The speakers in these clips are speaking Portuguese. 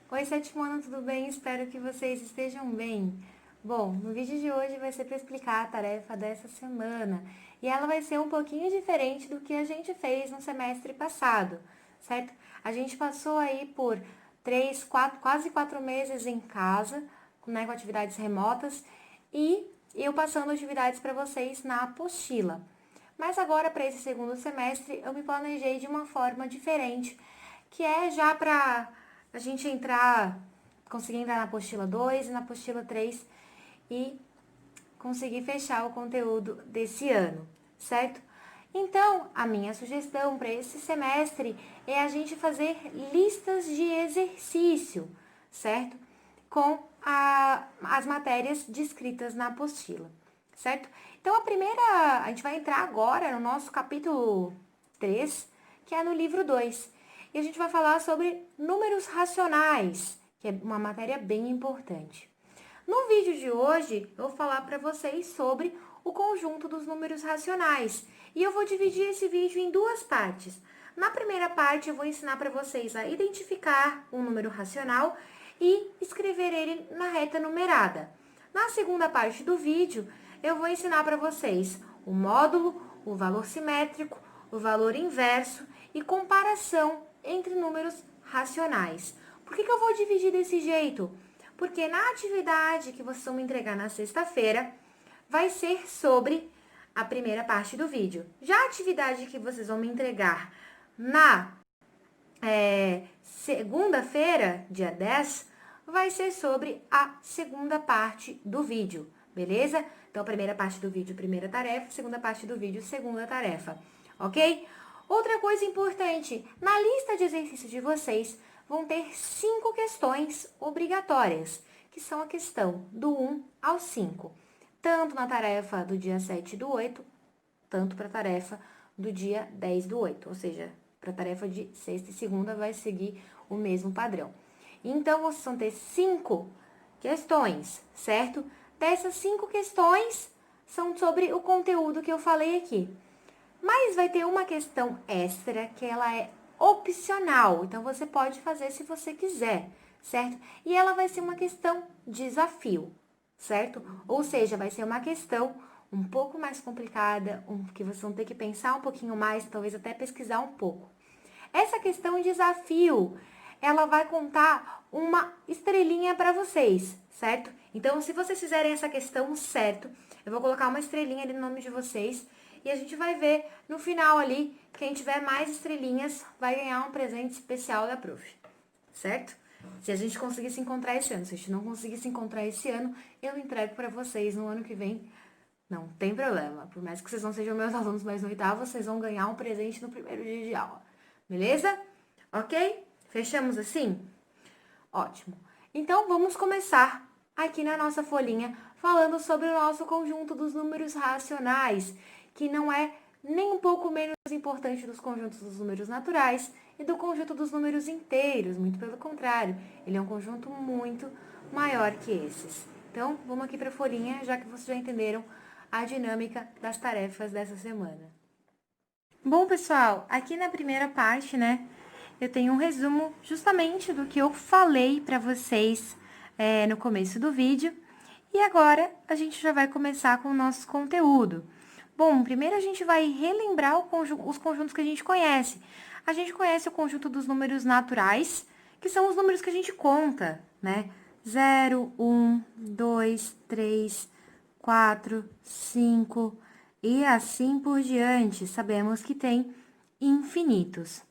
Oi, sétimo ano, tudo bem? Espero que vocês estejam bem. Bom, no vídeo de hoje vai ser para explicar a tarefa dessa semana e ela vai ser um pouquinho diferente do que a gente fez no semestre passado, certo? A gente passou aí por 4 meses em casa, né, com atividades remotas e eu passando atividades para vocês na apostila. Mas agora, para esse segundo semestre, eu me planejei de uma forma diferente, que é já para a gente conseguir entrar na apostila 2 e na apostila 3 e conseguir fechar o conteúdo desse ano, certo? Então, a minha sugestão para esse semestre é a gente fazer listas de exercício, certo? Com as matérias descritas na apostila, certo? Então, a gente vai entrar agora no nosso capítulo 3, que é no livro 2. E a gente vai falar sobre números racionais, que é uma matéria bem importante. No vídeo de hoje, eu vou falar para vocês sobre o conjunto dos números racionais. E eu vou dividir esse vídeo em duas partes. Na primeira parte, eu vou ensinar para vocês a identificar um número racional e escrever ele na reta numerada. Na segunda parte do vídeo, eu vou ensinar para vocês o módulo, o valor simétrico, o valor inverso e comparação entre números racionais. Por que eu vou dividir desse jeito? Porque na atividade que vocês vão me entregar na sexta-feira, vai ser sobre a primeira parte do vídeo. Já a atividade que vocês vão me entregar na segunda-feira, dia 10, vai ser sobre a segunda parte do vídeo, beleza? Então, a primeira parte do vídeo, primeira tarefa, segunda parte do vídeo, segunda tarefa, ok? Outra coisa importante, na lista de exercícios de vocês, vão ter 5 questões obrigatórias, que são a questão do 1 ao 5, tanto na tarefa do dia 7 do 8, tanto para a tarefa do dia 10 do 8, ou seja, para a tarefa de sexta e segunda vai seguir o mesmo padrão. Então, vocês vão ter 5 questões, certo? Dessas 5 questões são sobre o conteúdo que eu falei aqui. Mas vai ter uma questão extra que ela é opcional, então você pode fazer se você quiser, certo? E ela vai ser uma questão desafio, certo? Ou seja, vai ser uma questão um pouco mais complicada, que vocês vão ter que pensar um pouquinho mais, talvez até pesquisar um pouco. Essa questão desafio, ela vai contar uma estrelinha para vocês, certo? Então, se vocês fizerem essa questão certo, eu vou colocar uma estrelinha ali no nome de vocês e a gente vai ver no final ali, quem tiver mais estrelinhas vai ganhar um presente especial da Prof, certo? Se a gente conseguir se encontrar esse ano. Se a gente não conseguir se encontrar esse ano, eu entrego para vocês no ano que vem. Não tem problema. Por mais que vocês não sejam meus alunos mais no oitavo, vocês vão ganhar um presente no primeiro dia de aula. Beleza? Ok? Fechamos assim? Ótimo. Então, vamos começar aqui na nossa folhinha falando sobre o nosso conjunto dos números racionais, que não é nem um pouco menos importante dos conjuntos dos números naturais e do conjunto dos números inteiros, muito pelo contrário, ele é um conjunto muito maior que esses. Então, vamos aqui para a folhinha, já que vocês já entenderam a dinâmica das tarefas dessa semana. Bom, pessoal, aqui na primeira parte, né, eu tenho um resumo justamente do que eu falei para vocês no começo do vídeo. E agora, a gente já vai começar com o nosso conteúdo. Bom, primeiro a gente vai relembrar os conjuntos que a gente conhece. A gente conhece o conjunto dos números naturais, que são os números que a gente conta, né? 0, 1, 2, 3, 4, 5 e assim por diante. Sabemos que tem infinitos.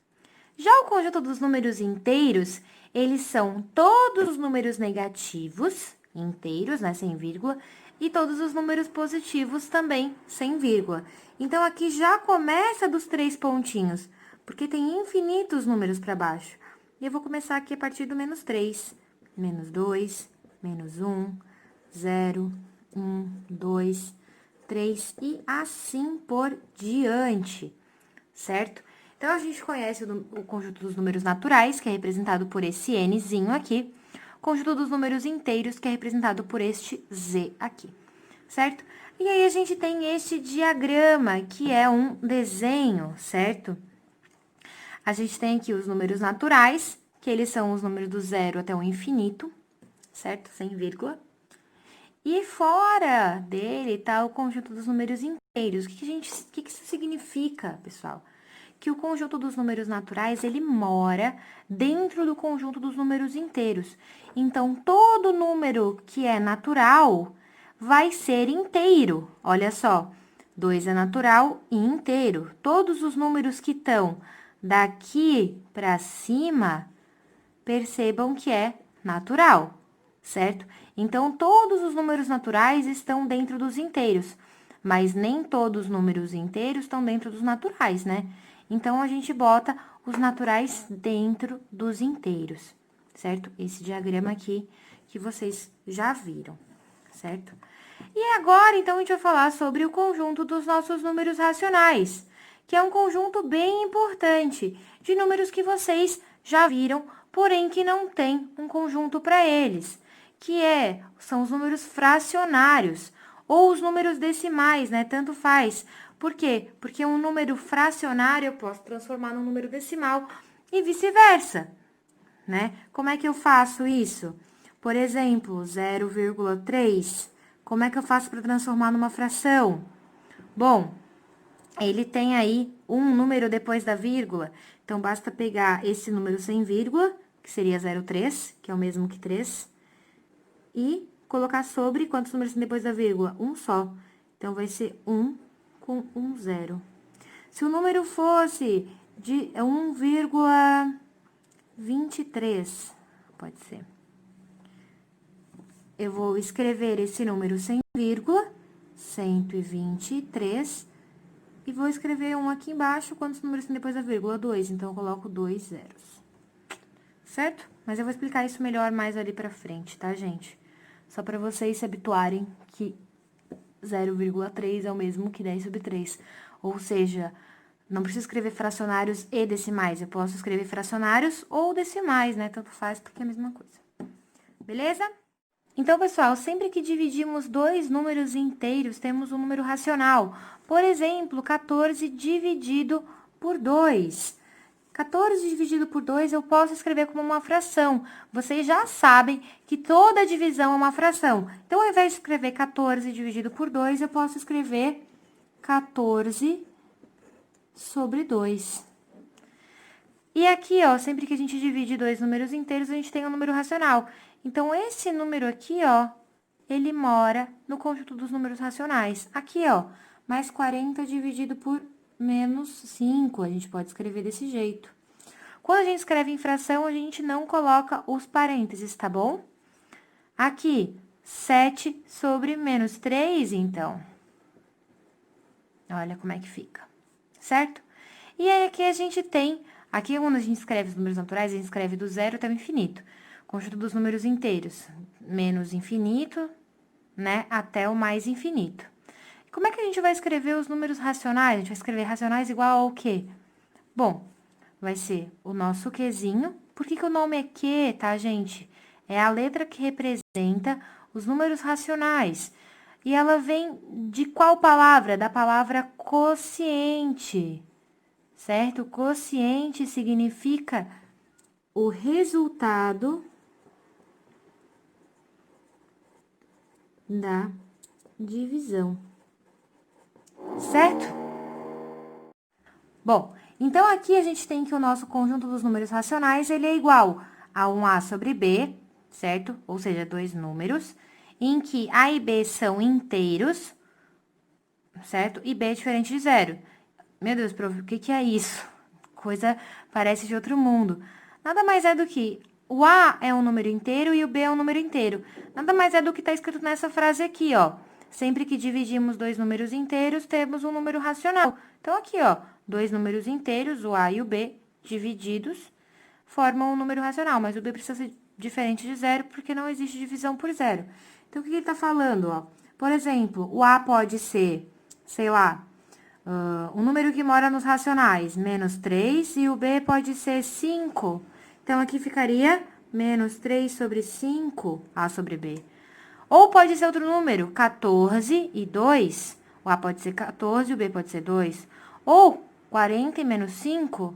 Já o conjunto dos números inteiros, eles são todos os números negativos, inteiros, né, sem vírgula, e todos os números positivos também, sem vírgula. Então, aqui já começa dos 3 pontinhos, porque tem infinitos números para baixo. E eu vou começar aqui a partir do menos 3, menos 2, menos 1, 0, 1, 2, 3 e assim por diante, certo? Então, a gente conhece o conjunto dos números naturais, que é representado por esse Nzinho aqui. O conjunto dos números inteiros, que é representado por este Z aqui, certo? E aí, a gente tem este diagrama, que é um desenho, certo? A gente tem aqui os números naturais, que eles são os números do 0 até o infinito, certo? Sem vírgula. E fora dele tá o conjunto dos números inteiros. O que isso significa, pessoal? Que o conjunto dos números naturais, ele mora dentro do conjunto dos números inteiros. Então, todo número que é natural vai ser inteiro. Olha só, 2 é natural e inteiro. Todos os números que estão daqui para cima, percebam que é natural, certo? Então, todos os números naturais estão dentro dos inteiros, mas nem todos os números inteiros estão dentro dos naturais, né? Então, a gente bota os naturais dentro dos inteiros, certo? Esse diagrama aqui que vocês já viram, certo? E agora, então, a gente vai falar sobre o conjunto dos nossos números racionais, que é um conjunto bem importante de números que vocês já viram, porém que não tem um conjunto para eles, são os números fracionários, ou os números decimais, né? Tanto faz. Por quê? Porque um número fracionário eu posso transformar num número decimal e vice-versa, né? Como é que eu faço isso? Por exemplo, 0,3. Como é que eu faço para transformar numa fração? Bom, ele tem aí um número depois da vírgula, então basta pegar esse número sem vírgula, que seria 0,3, que é o mesmo que 3, e colocar sobre quantos números tem depois da vírgula? Um só. Então, vai ser 1 com um 0. Se o número fosse de 1,23, pode ser. Eu vou escrever esse número sem vírgula, 123, e vou escrever um aqui embaixo, quantos números tem depois da vírgula? 2, então eu coloco 2 zeros. Certo? Mas eu vou explicar isso melhor mais ali pra frente, tá, gente? Só para vocês se habituarem que 0,3 é o mesmo que 10 sobre 3. Ou seja, não preciso escrever fracionários e decimais. Eu posso escrever fracionários ou decimais, né? Tanto faz, porque é a mesma coisa. Beleza? Então, pessoal, sempre que dividimos dois números inteiros, temos um número racional. Por exemplo, 14 dividido por 2. 14 dividido por 2 eu posso escrever como uma fração. Vocês já sabem que toda divisão é uma fração. Então, ao invés de escrever 14 dividido por 2, eu posso escrever 14 sobre 2. E aqui, ó, sempre que a gente divide dois números inteiros, a gente tem um número racional. Então, esse número aqui, ó, ele mora no conjunto dos números racionais. Aqui, ó, mais 40 dividido por menos 5, a gente pode escrever desse jeito. Quando a gente escreve em fração, a gente não coloca os parênteses, tá bom? Aqui, 7 sobre menos 3, então. Olha como é que fica, certo? E aí, aqui a gente tem, aqui quando a gente escreve os números naturais, a gente escreve do zero até o infinito. Conjunto dos números inteiros, menos infinito, né, até o mais infinito. Como é que a gente vai escrever os números racionais? A gente vai escrever racionais igual ao quê? Bom, vai ser o nosso Qzinho. Por que o nome é Q, tá, gente? É a letra que representa os números racionais. E ela vem de qual palavra? Da palavra quociente, certo? Quociente significa o resultado da divisão, certo? Bom, então aqui a gente tem que o nosso conjunto dos números racionais, ele é igual a 1A sobre B, certo? Ou seja, dois números, em que A e B são inteiros, certo? E B é diferente de zero. Meu Deus, prof, o que é isso? Coisa parece de outro mundo. Nada mais é do que o A é um número inteiro e o B é um número inteiro. Nada mais é do que está escrito nessa frase aqui, ó. Sempre que dividimos dois números inteiros, temos um número racional. Então, aqui, ó, dois números inteiros, o A e o B, divididos, formam um número racional. Mas o B precisa ser diferente de zero, porque não existe divisão por zero. Então, o que ele está falando, ó? Por exemplo, o A pode ser, sei lá, um número que mora nos racionais, menos 3, e o B pode ser 5. Então, aqui ficaria menos 3 sobre 5, A sobre B. Ou pode ser outro número, 14 e 2. O A pode ser 14 e o B pode ser 2. Ou 40 e menos 5.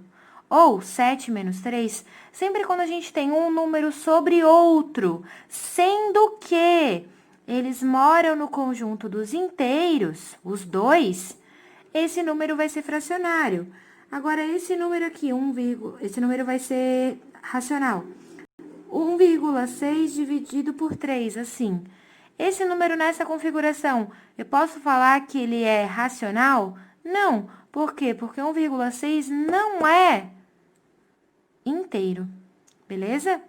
ou 7 menos 3, sempre quando a gente tem um número sobre outro, sendo que eles moram no conjunto dos inteiros, os dois, esse número vai ser fracionário. Agora, esse número aqui, esse número vai ser racional. 1,6 dividido por 3, assim. Esse número nessa configuração, eu posso falar que ele é racional? Não. Por quê? Porque 1,6 não é inteiro. Beleza?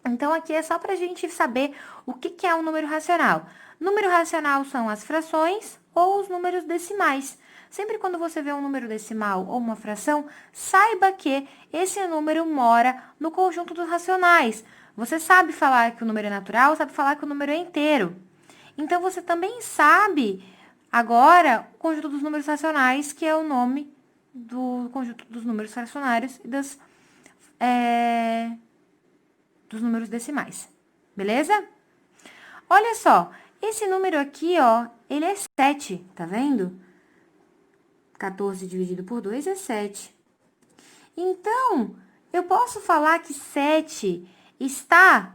Então, aqui é só para a gente saber o que é um número racional. Número racional são as frações ou os números decimais. Sempre quando você vê um número decimal ou uma fração, saiba que esse número mora no conjunto dos racionais. Você sabe falar que o número é natural, sabe falar que o número é inteiro. Então, você também sabe, agora, o conjunto dos números racionais, que é o nome do conjunto dos números fracionários e dos números decimais. Beleza? Olha só, esse número aqui, ó, ele é 7, tá vendo? 14 dividido por 2 é 7. Então, eu posso falar que 7 está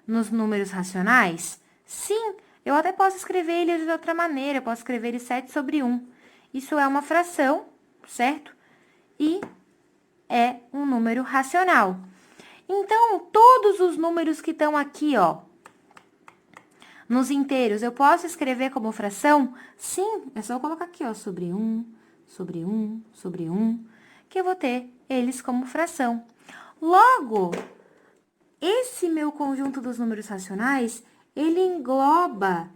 nos números racionais? Sim, eu até posso escrever ele de outra maneira. Eu posso escrever ele 7 sobre 1. Isso é uma fração, certo? E é um número racional. Então, todos os números que estão aqui, ó, nos inteiros, eu posso escrever como fração? Sim, é só eu colocar aqui, ó, sobre 1, sobre 1, sobre 1, que eu vou ter eles como fração. Logo, esse meu conjunto dos números racionais, ele engloba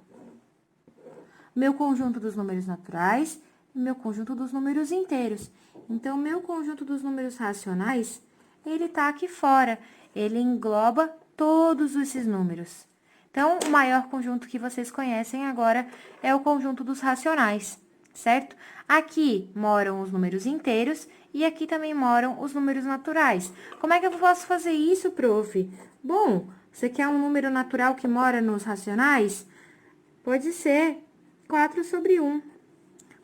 meu conjunto dos números naturais e meu conjunto dos números inteiros. Então, meu conjunto dos números racionais, ele tá aqui fora. Ele engloba todos esses números. Então, o maior conjunto que vocês conhecem agora é o conjunto dos racionais, certo? Aqui moram os números inteiros e aqui também moram os números naturais. Como é que eu posso fazer isso, prof? Bom, você quer um número natural que mora nos racionais? Pode ser 4 sobre 1.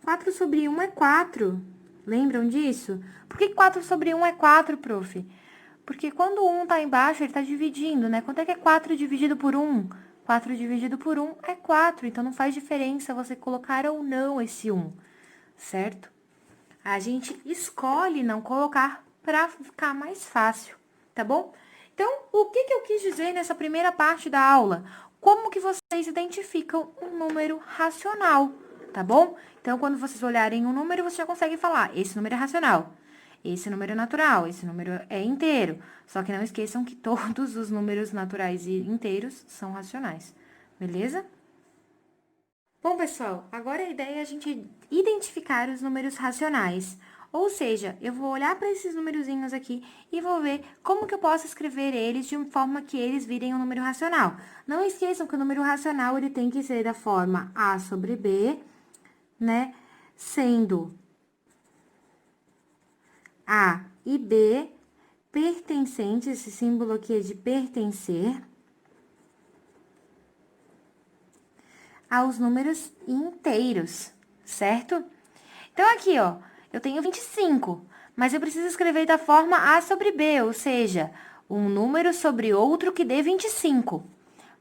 4 sobre 1 é 4. Lembram disso? Por que 4 sobre 1 é 4, prof? Porque quando o 1 tá embaixo, ele tá dividindo, né? Quanto é que é 4 dividido por 1? 4 dividido por 1 é 4. Então, não faz diferença você colocar ou não esse 1, certo? A gente escolhe não colocar para ficar mais fácil, tá bom? Então, o que eu quis dizer nessa primeira parte da aula? Como que vocês identificam um número racional, tá bom? Então, quando vocês olharem um número, você já consegue falar, esse número é racional, esse número é natural, esse número é inteiro. Só que não esqueçam que todos os números naturais e inteiros são racionais, beleza? Bom, pessoal, agora a ideia é a gente identificar os números racionais. Ou seja, eu vou olhar para esses numerozinhos aqui e vou ver como que eu posso escrever eles de uma forma que eles virem um número racional. Não esqueçam que o número racional, ele tem que ser da forma A sobre B, né? Sendo A e B pertencentes, esse símbolo aqui é de pertencer, aos números inteiros, certo? Então, aqui, ó, eu tenho 25, mas eu preciso escrever da forma A sobre B, ou seja, um número sobre outro que dê 25.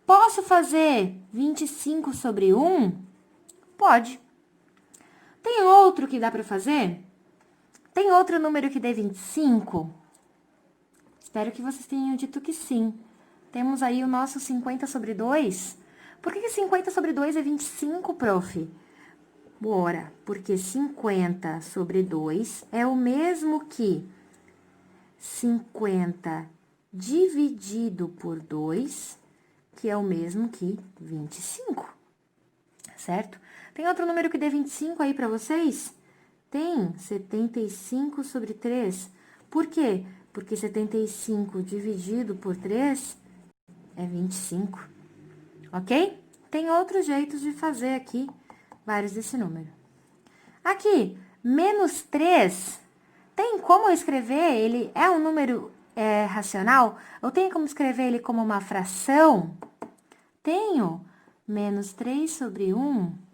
Posso fazer 25 sobre 1? Pode. Tem outro que dá para fazer? Tem outro número que dê 25? Espero que vocês tenham dito que sim. Temos aí o nosso 50 sobre 2. Por que 50 sobre 2 é 25, prof? Bora, porque 50 sobre 2 é o mesmo que 50 dividido por 2, que é o mesmo que 25, certo? Tem outro número que dê 25 aí para vocês? Tem, 75 sobre 3. Por quê? Porque 75 dividido por 3 é 25, ok? Tem outros jeitos de fazer aqui, vários desse número. Aqui, menos 3, tem como eu escrever? Ele é um número racional? Eu tenho como escrever ele como uma fração? Tenho. Menos 3 sobre 1.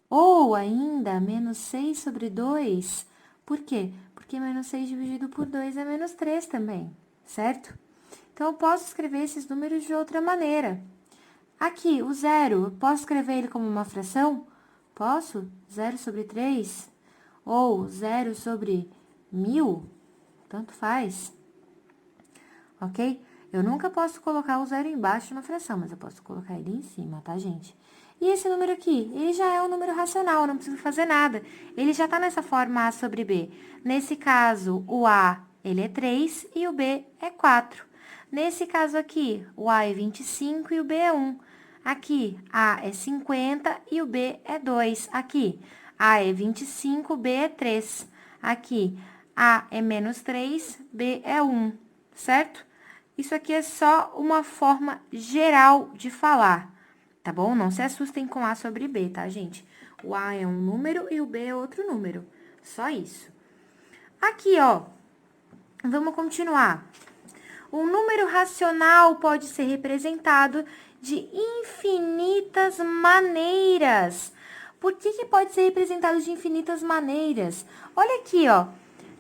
Ou ainda, menos 6 sobre 2. Por quê? Porque menos 6 dividido por 2 é menos 3 também, certo? Então, eu posso escrever esses números de outra maneira. Aqui, o zero, eu posso escrever ele como uma fração? Posso? 0 sobre 3? Ou 0 sobre 1000? Tanto faz. Ok? Eu nunca posso colocar o zero embaixo de uma fração, mas eu posso colocar ele em cima, tá, gente? E esse número aqui, ele já é um número racional, eu não preciso fazer nada. Ele já tá nessa forma A sobre B. Nesse caso, o A, ele é 3 e o B é 4. Nesse caso aqui, o A é 25 e o B é 1. Aqui, A é 50 e o B é 2. Aqui, A é 25, B é 3. Aqui, A é menos 3, B é 1, certo? Isso aqui é só uma forma geral de falar, tá bom? Não se assustem com A sobre B, tá, gente? O A é um número e o B é outro número. Só isso. Aqui, ó, vamos continuar. Um número racional pode ser representado de infinitas maneiras. Por que pode ser representado de infinitas maneiras? Olha aqui, ó.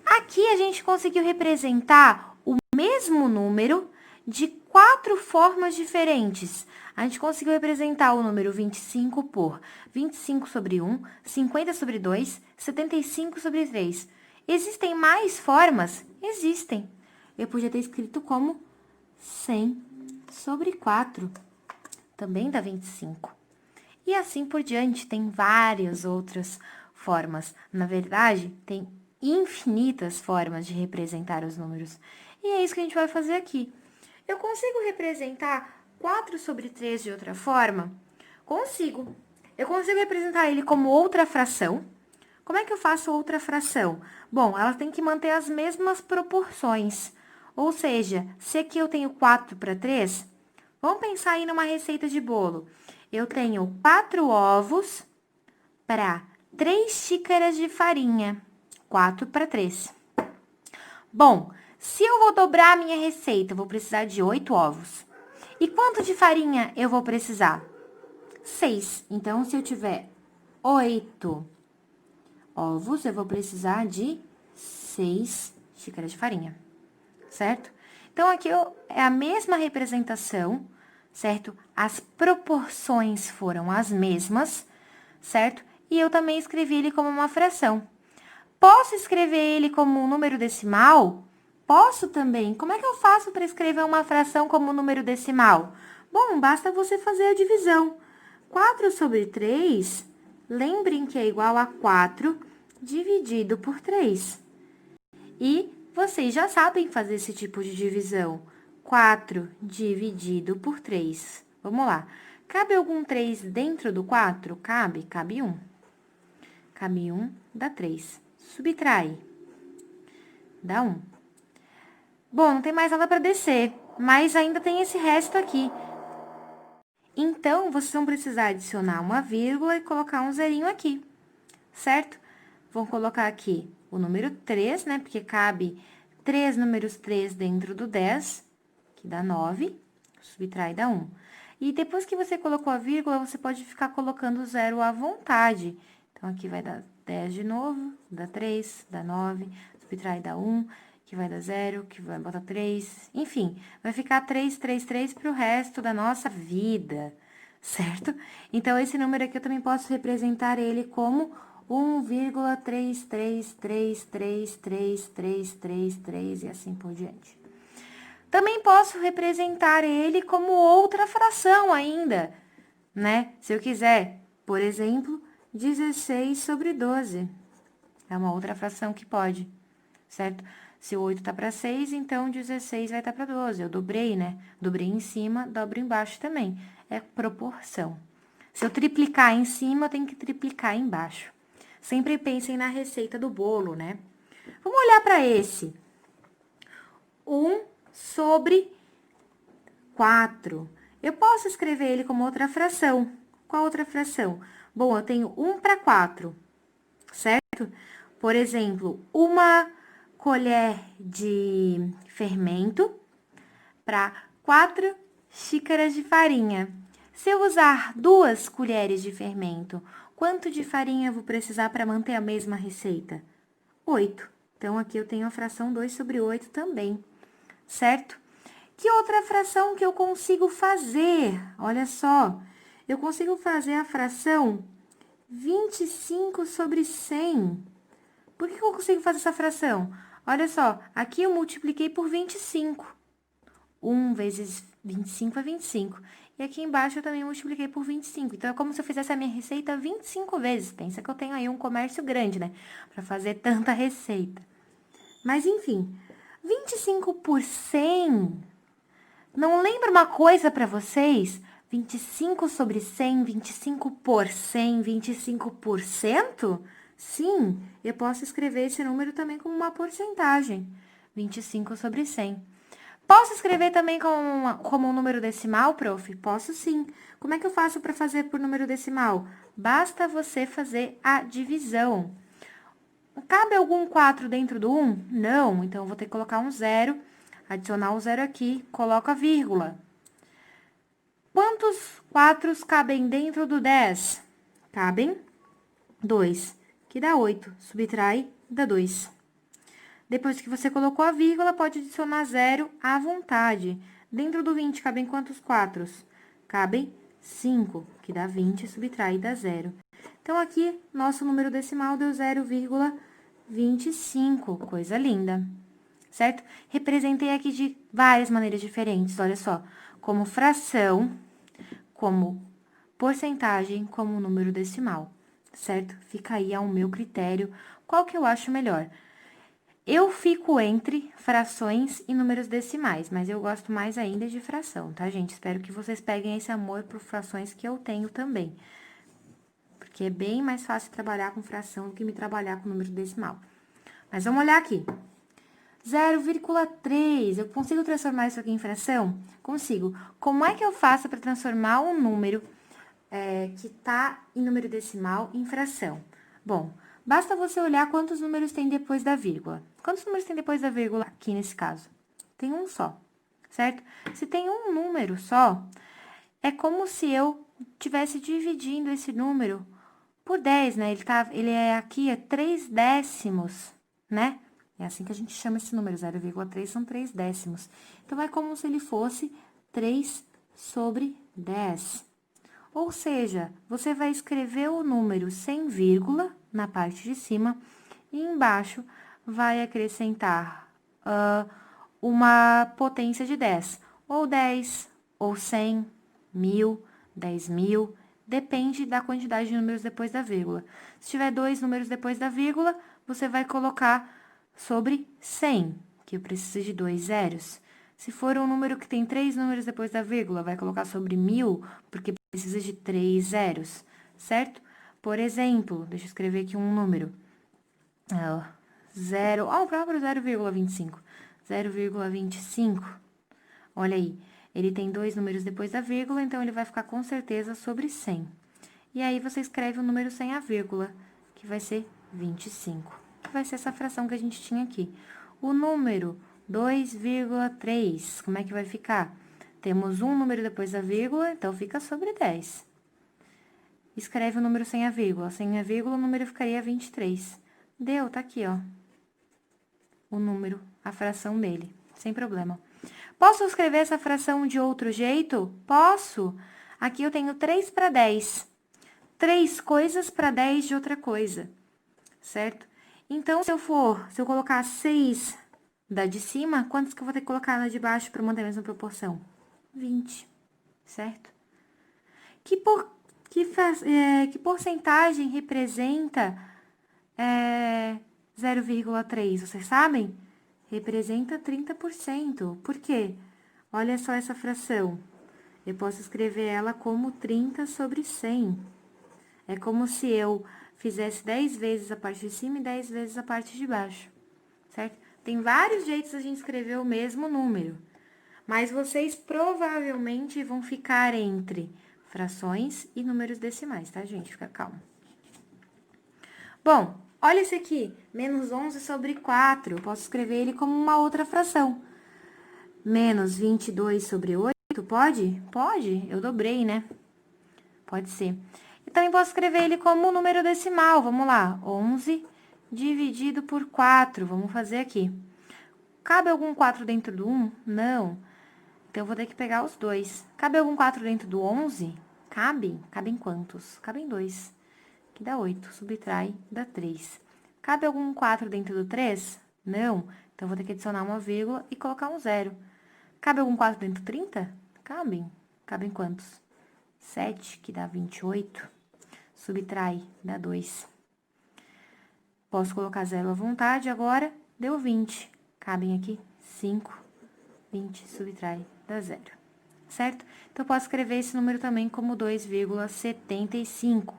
Aqui a gente conseguiu representar o mesmo número de 4 formas diferentes. A gente conseguiu representar o número 25 por 25 sobre 1, 50 sobre 2, 75 sobre 3. Existem mais formas? Existem. Eu podia ter escrito como 100 sobre 4. Também dá 25. E assim por diante, tem várias outras formas. Na verdade, tem infinitas formas de representar os números. E é isso que a gente vai fazer aqui. Eu consigo representar 4 sobre 3 de outra forma? Consigo. Eu consigo representar ele como outra fração. Como é que eu faço outra fração? Bom, ela tem que manter as mesmas proporções. Ou seja, se aqui eu tenho 4 para 3, vamos pensar aí numa receita de bolo. Eu tenho 4 ovos para 3 xícaras de farinha. 4 para 3. Bom, se eu vou dobrar a minha receita, eu vou precisar de 8 ovos. E quanto de farinha eu vou precisar? 6. Então, se eu tiver 8 ovos, eu vou precisar de 6 xícaras de farinha, certo? Então, aqui é a mesma representação, certo? As proporções foram as mesmas, certo? E eu também escrevi ele como uma fração. Posso escrever ele como um número decimal? Posso também. Como é que eu faço para escrever uma fração como número decimal? Bom, basta você fazer a divisão. 4 sobre 3, lembrem que é igual a 4 dividido por 3. E vocês já sabem fazer esse tipo de divisão. 4 dividido por 3. Vamos lá. Cabe algum 3 dentro do 4? Cabe, cabe 1. Cabe 1, dá 3. Subtrai. Dá 1. Bom, não tem mais nada para descer, mas ainda tem esse resto aqui. Então, vocês vão precisar adicionar uma vírgula e colocar um zerinho aqui, certo? Vão colocar aqui o número 3, né? Porque cabe 3 números 3 dentro do 10, que dá 9, subtrai dá 1. E depois que você colocou a vírgula, você pode ficar colocando o zero à vontade. Então, aqui vai dar 10 de novo, dá 3, dá 9, subtrai dá 1, que vai dar 0, que vai botar 3, enfim, vai ficar 3, 3, 3 para o resto da nossa vida, certo? Então, esse número aqui eu também posso representar ele como 1,333333333 e assim por diante. Também posso representar ele como outra fração ainda, né? Se eu quiser, por exemplo, 16 sobre 12. É uma outra fração que pode, certo? Se o 8 tá para 6, então 16 vai estar para 12. Eu dobrei, né? Dobrei em cima, dobro embaixo também. É proporção. Se eu triplicar em cima, eu tenho que triplicar embaixo. Sempre pensem na receita do bolo, né? Vamos olhar para esse. 1 sobre 4. Eu posso escrever ele como outra fração. Qual outra fração? Bom, eu tenho 1 para 4, certo? Por exemplo, uma colher de fermento para 4 xícaras de farinha. Se eu usar 2 colheres de fermento, quanto de farinha eu vou precisar para manter a mesma receita? 8. Então, aqui eu tenho a fração 2 sobre 8 também, certo? Que outra fração que eu consigo fazer? Olha só, eu consigo fazer a fração 25 sobre 100. Por que eu consigo fazer essa fração? Olha só, aqui eu multipliquei por 25. 1 vezes 25 é 25. E aqui embaixo eu também multipliquei por 25. Então, é como se eu fizesse a minha receita 25 vezes. Pensa que eu tenho aí um comércio grande, né? Pra fazer tanta receita. Mas, enfim, 25 por 100. Não lembra uma coisa pra vocês? 25 sobre 100, 25 por 100, 25%? Sim, eu posso escrever esse número também como uma porcentagem. 25 sobre 100. Posso escrever também como um número decimal, prof? Posso sim. Como é que eu faço para fazer por número decimal? Basta você fazer a divisão. Cabe algum 4 dentro do 1? Não, então eu vou ter que colocar um 0, adicionar o 0 aqui, coloco a vírgula. Quantos 4 cabem dentro do 10? Cabem 2, que dá 8. Subtrai, dá 2. Depois que você colocou a vírgula, pode adicionar 0 à vontade. Dentro do 20, cabem quantos 4? Cabem 5, que dá 20, subtrai, dá 0. Então, aqui, nosso número decimal deu 0,25, coisa linda, certo? Representei aqui de várias maneiras diferentes, olha só. Como fração, como porcentagem, como número decimal, certo? Fica aí ao meu critério, qual que eu acho melhor. Eu fico entre frações e números decimais, mas eu gosto mais ainda de fração, tá, gente? Espero que vocês peguem esse amor por frações que eu tenho também. Porque é bem mais fácil trabalhar com fração do que me trabalhar com número decimal. Mas vamos olhar aqui. 0,3, eu consigo transformar isso aqui em fração? Consigo. Como é que eu faço para transformar um número que tá em número decimal em fração? Bom, basta você olhar quantos números tem depois da vírgula. Quantos números tem depois da vírgula aqui nesse caso? Tem um só, certo? Se tem um número só, é como se eu estivesse dividindo esse número por 10, né? Ele é aqui, 3 décimos, né? É assim que a gente chama esse número, 0,3 são 3 décimos. Então, é como se ele fosse 3 sobre 10. Ou seja, você vai escrever o número sem vírgula na parte de cima e embaixo vai acrescentar uma potência de 10. Ou 10, ou 100, 1000, 10.000, depende da quantidade de números depois da vírgula. Se tiver 2 números depois da vírgula, você vai colocar sobre 100, que eu preciso de 2 zeros. Se for um número que tem 3 números depois da vírgula, vai colocar sobre 1000, porque precisa de 3 zeros, certo? Por exemplo, deixa eu escrever aqui um número. O próprio 0,25. 0,25. Olha aí, ele tem 2 números depois da vírgula, então ele vai ficar com certeza sobre 100. E aí, você escreve o número sem a vírgula, que vai ser 25. Vai ser essa fração que a gente tinha aqui. O número 2,3, como é que vai ficar? Temos um número depois da vírgula, então fica sobre 10. Escreve o número sem a vírgula. Sem a vírgula, o número ficaria 23. Deu, tá aqui, ó. O número, a fração dele, sem problema. Posso escrever essa fração de outro jeito? Posso. Aqui eu tenho 3 para 10. 3 coisas para 10 de outra coisa, certo? Então, se eu colocar 6 da de cima, quantos que eu vou ter que colocar na de baixo para manter a mesma proporção? 20, certo? Que porcentagem representa 0,3? Vocês sabem? Representa 30%. Por quê? Olha só essa fração. Eu posso escrever ela como 30 sobre 100. É como se eu fizesse 10 vezes a parte de cima e 10 vezes a parte de baixo, certo? Tem vários jeitos de a gente escrever o mesmo número, mas vocês provavelmente vão ficar entre frações e números decimais, tá, gente? Fica calmo. Bom, olha esse aqui, menos 11 sobre 4. Eu posso escrever ele como uma outra fração. Menos 22 sobre 8, pode? Pode, eu dobrei, né? Pode ser. E também posso escrever ele como número decimal, vamos lá. 11 dividido por 4. Vamos fazer aqui. Cabe algum 4 dentro do 1? Não. Então, eu vou ter que pegar os dois. Cabe algum 4 dentro do 11? Cabe? Cabem quantos? Cabem 2. Que dá 8. Subtrai, dá 3. Cabe algum 4 dentro do 3? Não. Então, eu vou ter que adicionar uma vírgula e colocar um 0. Cabe algum 4 dentro do 30? Cabem. Cabem quantos? 7, que dá 28. Subtrai, dá 2. Posso colocar 0 à vontade agora. Deu 20. Cabem aqui 5. 20, subtrai, dá 0. Certo? Então, eu posso escrever esse número também como 2,75.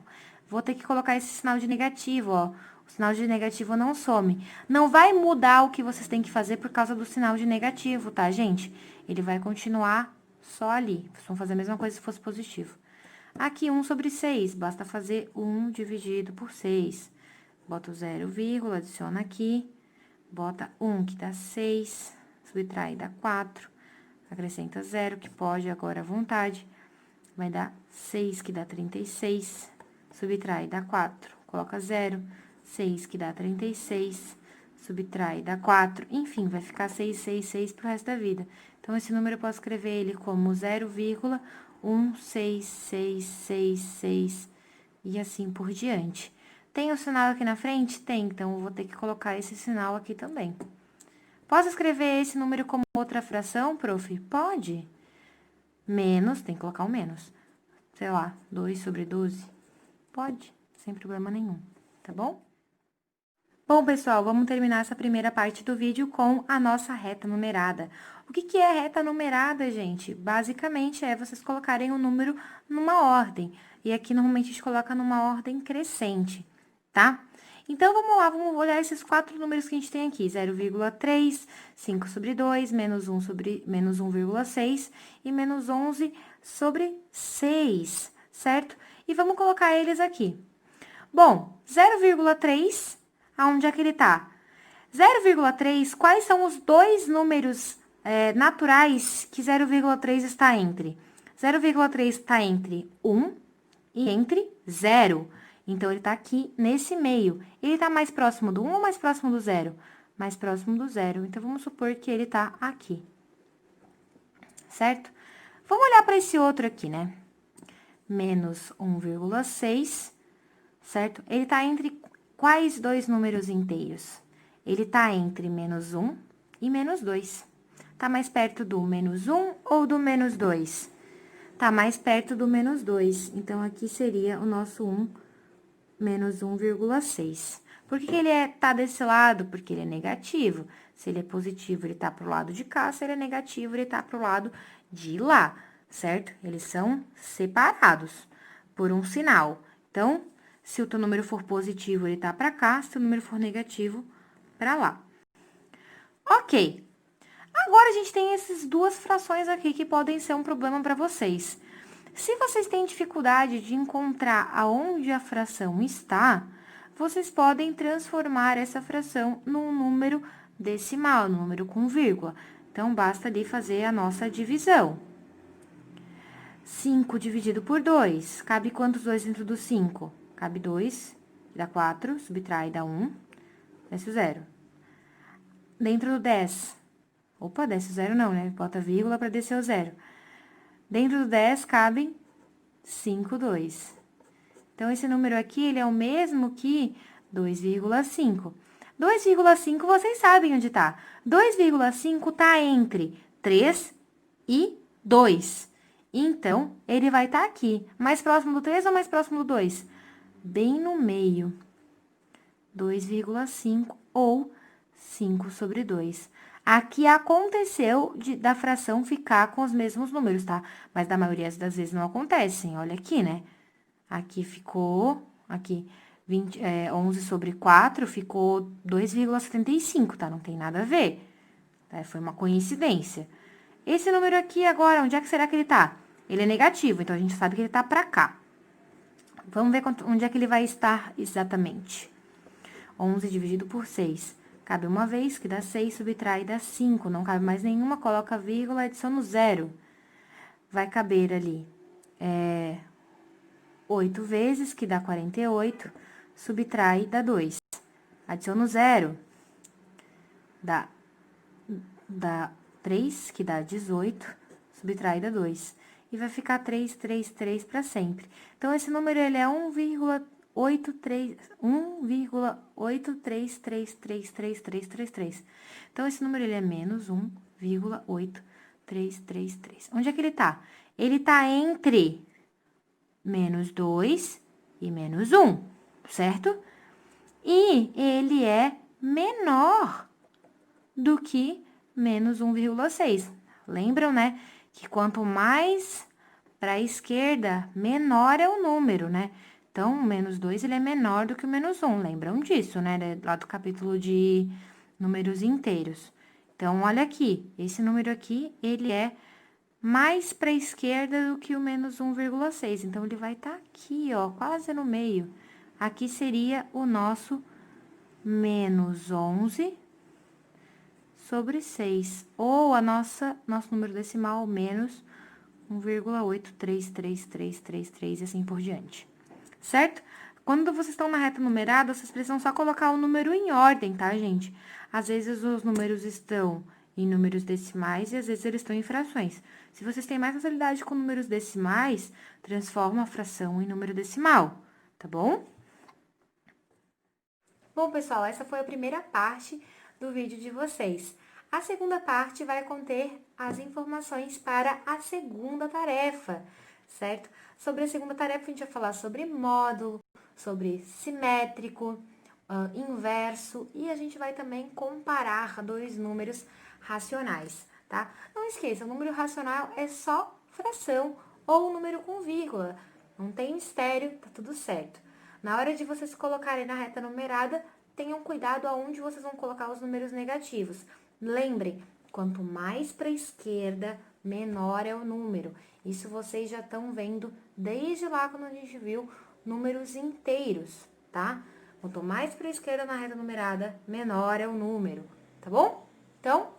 Vou ter que colocar esse sinal de negativo, ó. O sinal de negativo não some. Não vai mudar o que vocês têm que fazer por causa do sinal de negativo, tá, gente? Ele vai continuar só ali. Vocês vão fazer a mesma coisa se fosse positivo. Aqui, 1 sobre 6. Basta fazer 1 dividido por 6. Bota o 0, adiciona aqui. Bota 1, que dá 6. Subtrai, dá 4. Acrescenta 0, que pode agora à vontade. Vai dar 6, que dá 36. Subtrai, dá 4. Coloca 0. 6, que dá 36. Subtrai, dá 4. Enfim, vai ficar 6, 6, 6 pro resto da vida. Então, esse número eu posso escrever ele como 0,1666 e assim por diante. Tem o sinal aqui na frente? Tem, então, eu vou ter que colocar esse sinal aqui também. Posso escrever esse número como outra fração, prof? Pode. Menos, tem que colocar o menos. Sei lá, 2 sobre 12. Pode, sem problema nenhum, tá bom? Bom, pessoal, vamos terminar essa primeira parte do vídeo com a nossa reta numerada. O que que é reta numerada, gente? Basicamente, é vocês colocarem o número numa ordem. E aqui, normalmente, a gente coloca numa ordem crescente, tá? Então, vamos lá, vamos olhar esses 4 números que a gente tem aqui. 0,3, 5 sobre 2, menos 1 sobre, menos 1,6 e menos 11 sobre 6, certo? E vamos colocar eles aqui. Bom, 0,3, aonde é que ele tá? 0,3, quais são os dois números naturais que 0,3 está entre? 0,3 está entre 1 e entre 0. Então, ele tá aqui nesse meio. Ele tá mais próximo do 1 ou mais próximo do 0? Mais próximo do 0. Então, vamos supor que ele tá aqui. Certo? Vamos olhar para esse outro aqui, né? Menos 1,6, certo? Ele tá entre quais dois números inteiros? Ele tá entre menos 1 e menos 2. Tá mais perto do menos 1 ou do menos 2? Tá mais perto do menos 2. Então, aqui seria o nosso 1 menos 1,6. Por que ele tá desse lado? Porque ele é negativo. Se ele é positivo, ele tá pro lado de cá. Se ele é negativo, ele tá pro lado de lá, certo? Eles são separados por um sinal. Então, se o teu número for positivo, ele tá pra cá. Se o número for negativo, pra lá. Ok. Agora, a gente tem essas duas frações aqui que podem ser um problema para vocês. Se vocês têm dificuldade de encontrar aonde a fração está, vocês podem transformar essa fração num número decimal, num número com vírgula. Então, basta ali fazer a nossa divisão. 5 dividido por 2. Cabe quantos 2 dentro do 5? Cabe 2, dá 4, subtrai, dá 1, desce o 0. Dentro do 10. Opa, desce o 0 não, né? Bota vírgula para descer o 0. Dentro do 10, cabem 5, 2. Então, esse número aqui, ele é o mesmo que 2,5. 2,5, vocês sabem onde tá. 2,5 tá entre 3 e 2. Então, ele vai estar aqui. Mais próximo do 3 ou mais próximo do 2? Bem no meio. 2,5 ou 5 sobre 2. Aqui aconteceu da fração ficar com os mesmos números, tá? Mas da maioria das vezes não acontecem. Olha aqui, né? Aqui ficou, 11 sobre 4 ficou 2,75, tá? Não tem nada a ver. Tá? Foi uma coincidência. Esse número aqui agora, onde é que será que ele tá? Ele é negativo, então a gente sabe que ele tá pra cá. Vamos ver onde é que ele vai estar exatamente. 11 dividido por 6. Cabe uma vez, que dá 6, subtrai, dá 5. Não cabe mais nenhuma, coloca vírgula, adiciona o 0. Vai caber ali 8 vezes, que dá 48. Subtrai, dá 2. Adiciono 0, dá 3, que dá 18, subtraída 2. E vai ficar 3, 3, 3 para sempre. Então, esse número, ele é 1,833333333. Então, esse número, ele é menos 1,8333. Onde é que ele tá? Ele tá entre menos 2 e menos 1, certo? E ele é menor do que menos 1,6. Lembram, né? Que quanto mais para a esquerda, menor é o número, né? Então, o menos 2, ele é menor do que o menos 1. Lembram disso, né? Lá do capítulo de números inteiros. Então, olha aqui. Esse número aqui, ele é mais para a esquerda do que o menos 1,6. Então, ele vai estar aqui, ó, quase no meio. Aqui seria o nosso menos 11 sobre 6, ou nosso número decimal menos 1,833333 e assim por diante, certo? Quando vocês estão na reta numerada, vocês precisam só colocar o número em ordem, tá, gente? Às vezes os números estão em números decimais e às vezes eles estão em frações. Se vocês têm mais facilidade com números decimais, transforma a fração em número decimal, tá bom? Bom, pessoal, essa foi a primeira parte do vídeo de vocês. A segunda parte vai conter as informações para a segunda tarefa, certo? Sobre a segunda tarefa, a gente vai falar sobre módulo, sobre simétrico, inverso, e a gente vai também comparar dois números racionais, tá? Não esqueça, o número racional é só fração ou número com vírgula. Não tem mistério, tá tudo certo. Na hora de vocês colocarem na reta numerada, tenham cuidado aonde vocês vão colocar os números negativos. Lembrem, quanto mais para a esquerda, menor é o número. Isso vocês já estão vendo desde lá quando a gente viu números inteiros, tá? Quanto mais para a esquerda na reta numerada, menor é o número, tá bom? Então,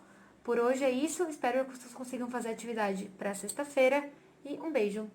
por hoje é isso. Espero que vocês consigam fazer a atividade para sexta-feira e um beijo!